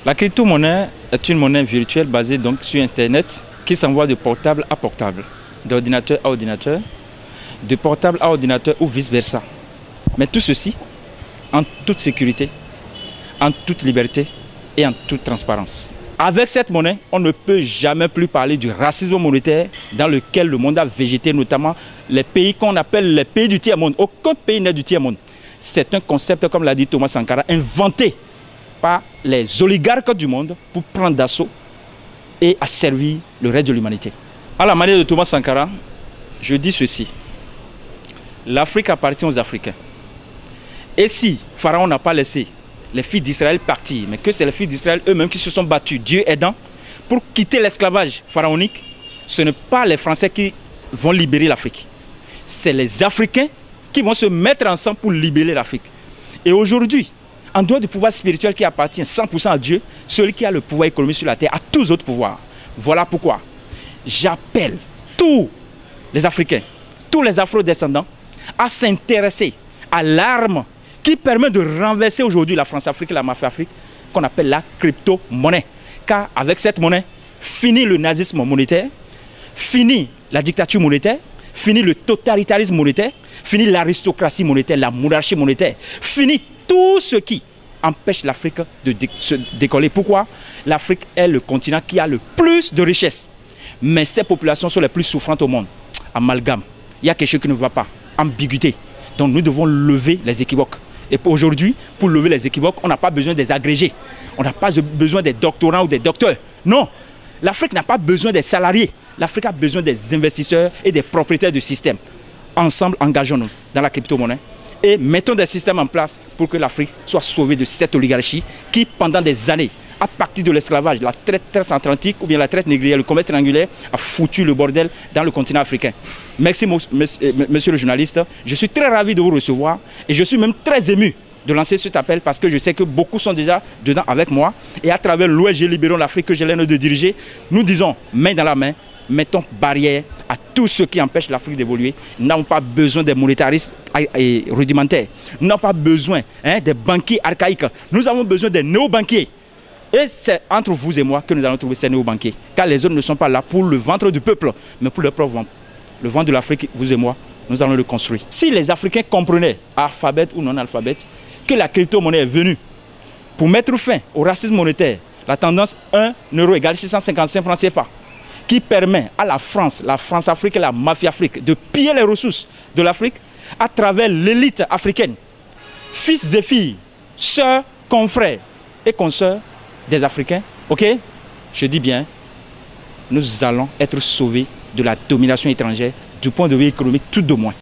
La crypto-monnaie est une monnaie virtuelle basée donc sur Internet qui s'envoie de portable à portable, d'ordinateur à ordinateur, de portable à ordinateur ou vice-versa. Mais tout ceci en toute sécurité, en toute liberté et en toute transparence. Avec cette monnaie, on ne peut jamais plus parler du racisme monétaire dans lequel le monde a végété, notamment les pays qu'on appelle les pays du tiers-monde. Aucun pays n'est du tiers-monde. C'est un concept, comme l'a dit Thomas Sankara, inventé par les oligarques du monde pour prendre d'assaut et asservir le reste de l'humanité. À la manière de Thomas Sankara, je dis ceci. L'Afrique appartient aux Africains. Et si Pharaon n'a pas laissé les filles d'Israël partir, mais que c'est les filles d'Israël eux-mêmes qui se sont battus, Dieu aidant, pour quitter l'esclavage pharaonique, ce n'est pas les Français qui vont libérer l'Afrique. C'est les Africains qui vont se mettre ensemble pour libérer l'Afrique. Et aujourd'hui, en dehors du pouvoir spirituel qui appartient 100% à Dieu, celui qui a le pouvoir économique sur la terre a tous les autres pouvoirs. Voilà pourquoi j'appelle tous les Africains, tous les Afro-descendants à s'intéresser à l'arme qui permet de renverser aujourd'hui la France-Afrique et la mafia-Afrique, qu'on appelle la crypto-monnaie. Car avec cette monnaie, finit le nazisme monétaire, finit la dictature monétaire, finit le totalitarisme monétaire, finit l'aristocratie monétaire, la monarchie monétaire, finit tout ce qui empêche l'Afrique de se décoller. Pourquoi? L'Afrique est le continent qui a le plus de richesses. Mais ces populations sont les plus souffrantes au monde. Amalgame. Il y a quelque chose qui ne va pas. Ambiguïté. Donc nous devons lever les équivoques. Et aujourd'hui, pour lever les équivoques, on n'a pas besoin des agrégés. On n'a pas besoin des doctorants ou des docteurs. Non. L'Afrique n'a pas besoin des salariés. L'Afrique a besoin des investisseurs et des propriétaires du système. Ensemble, engageons-nous dans la crypto-monnaie et mettons des systèmes en place pour que l'Afrique soit sauvée de cette oligarchie qui, pendant des années, à partir de l'esclavage, la traite transatlantique ou bien la traite négrière, le commerce triangulaire, a foutu le bordel dans le continent africain. Merci, monsieur le journaliste. Je suis très ravi de vous recevoir et je suis même très ému de lancer cet appel parce que je sais que beaucoup sont déjà dedans avec moi. Et à travers l'ONG Libérons l'Afrique que j'ai l'honneur de diriger, nous disons main dans la main, mettons barrière à tous ceux qui empêchent l'Afrique d'évoluer. Nous n'avons pas besoin des monétaristes rudimentaires. Nous n'avons pas besoin des banquiers archaïques. Nous avons besoin des néo-banquiers. Et c'est entre vous et moi que nous allons trouver ces néo-banquiers. Car les autres ne sont pas là pour le ventre du peuple, mais pour le propre ventre. Le ventre de l'Afrique, vous et moi, nous allons le construire. Si les Africains comprenaient, alphabète ou non-alphabète, que la crypto-monnaie est venue pour mettre fin au racisme monétaire, la tendance 1 euro égale 655 francs CFA, qui permet à la France-Afrique et la mafia-Afrique de piller les ressources de l'Afrique à travers l'élite africaine, fils et filles, sœurs, confrères et consoeurs des Africains, ok? Je dis bien, nous allons être sauvés de la domination étrangère du point de vue économique tout de moins.